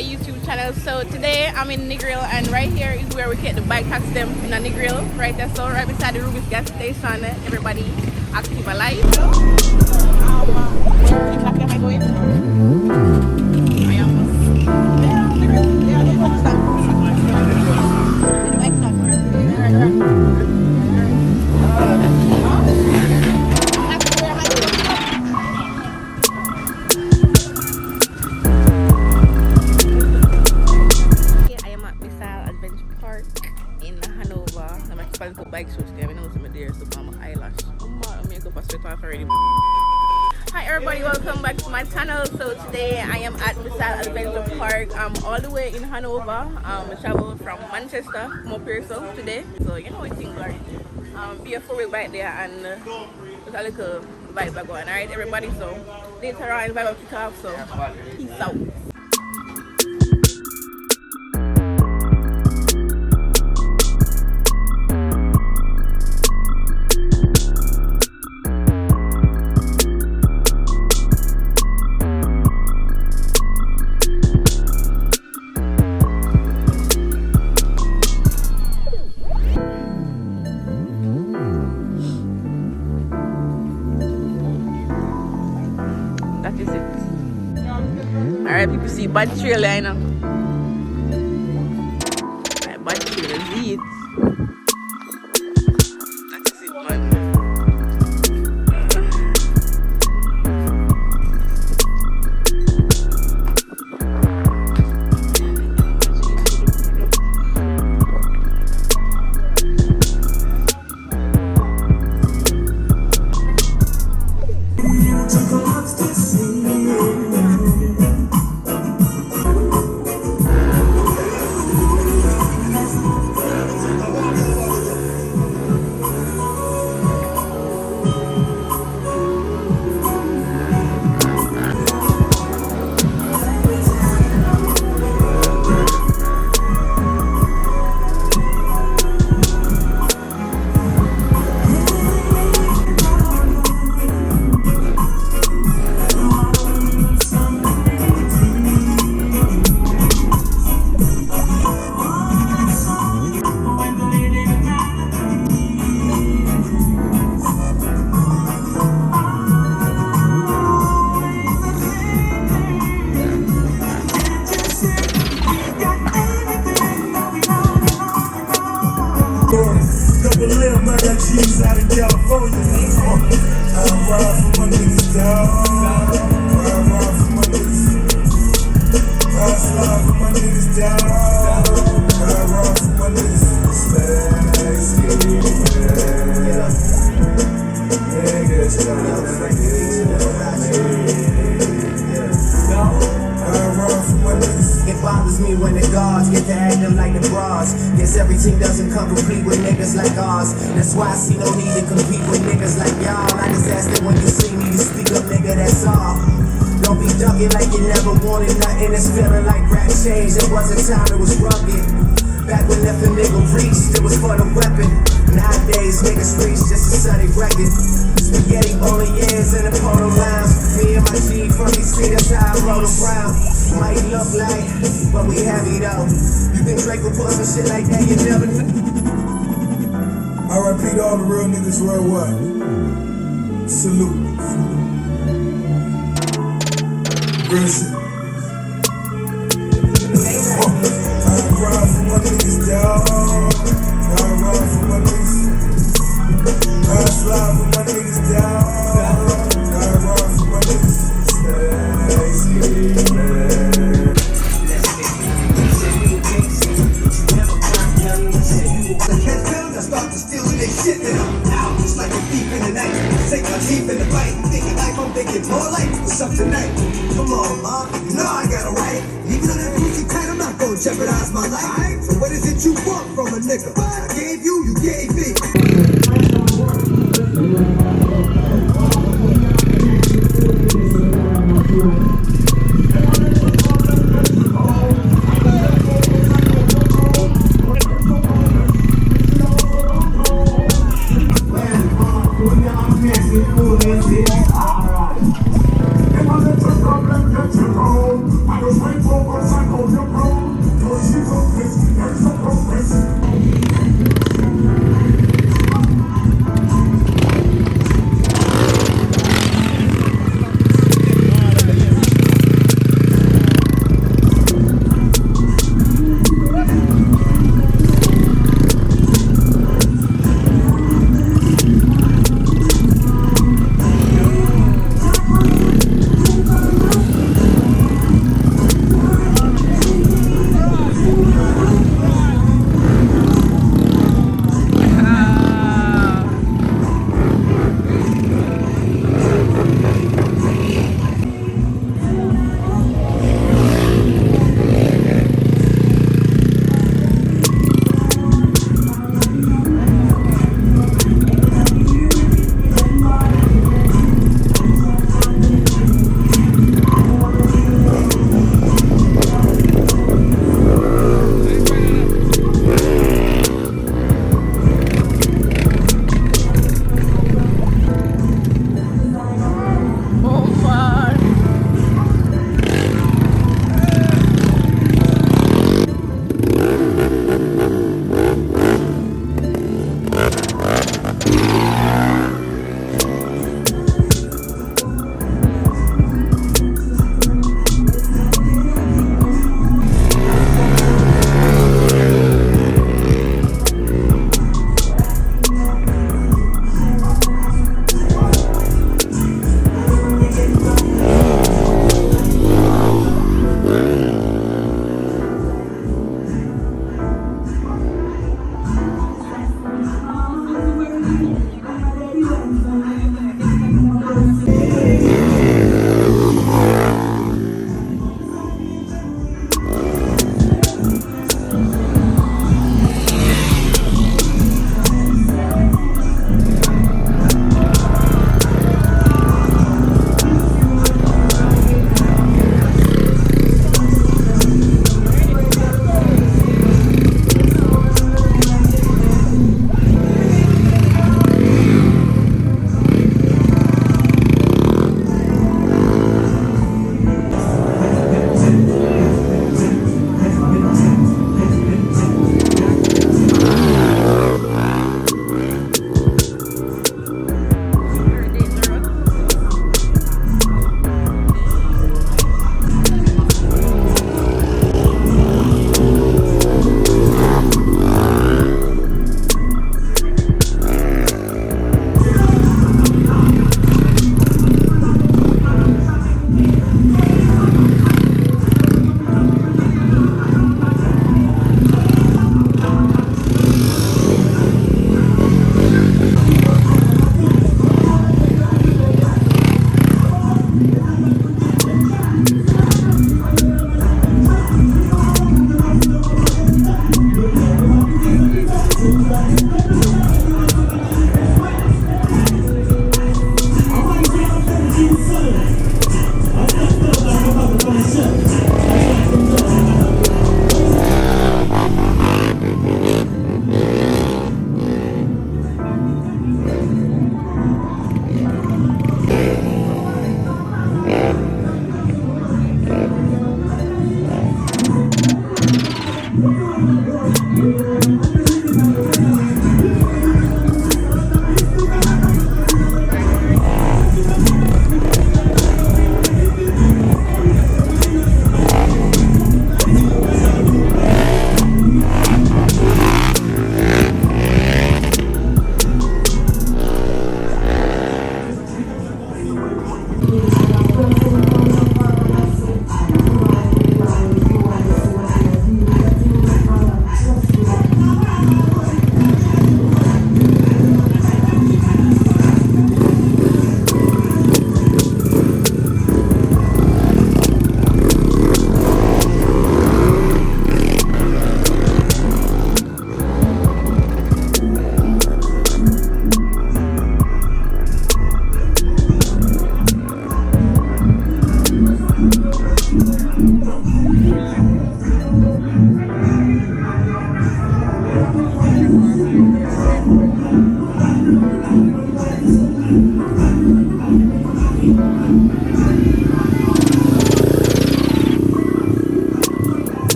my YouTube channel. So today I'm in Negril, and right here is where we get the bike taxi them in Negril, right there. So right beside the Rubis gas station. Everybody active alive. Where exactly am I going? I am. Bike shows there. I know some of there, so I'm eyelash. I'm makeup a sweat off already. Hi everybody, welcome back to my channel. So today I am at Missile Adventure Park. I'm all the way in Hanover. I travel from Manchester, come up here so today. So you know what things are. Be a 4-wheel bike there and there's a little vibe going. Alright everybody, so later on vibe will kick off, so peace out. That is it. Alright, people see bad trailer, you know. Alright, bad trailer, see it. That is it, man. Cheese out in California. I ride for my niggas down. I ride for my niggas. I slide for my niggas down. I ride for my niggas. Sexy, niggas It bothers me when the guards get to act them like the bras. Guess everything doesn't come complete with niggas like ours. That's why I see no need to compete with niggas like y'all. I just ask that when you see me, you speak up, nigga, that's all. Don't be ducking like you never wanted nothing. It's feeling like rap changed. There was a time it was rugged. Back when if a nigga reached, it was for the weapon. Nowadays, niggas reach just a sunny record. Spaghetti bolognese in the polo lounge. Me and my G from DC, that's how I roll around. Might look like, but we heavy though. You think Drake will put some shit like that, you never know. I repeat all the real niggas worldwide. Salute. Real shit. I ride for my niggas down. I ride for my niggas. I slide for my niggas down. I ride for my niggas. Sexy, man. I start to steal their shit, then I'm out just like a thief in the night. Take my teeth in the bite, thinking life, I'm thinking more life. What's up tonight? Come on, ma, you know I got a right. Even though that booty tight, I'm not gonna jeopardize my life. So what is it you want from a nigga? I gave you, you gave me. I was waiting for one cycle.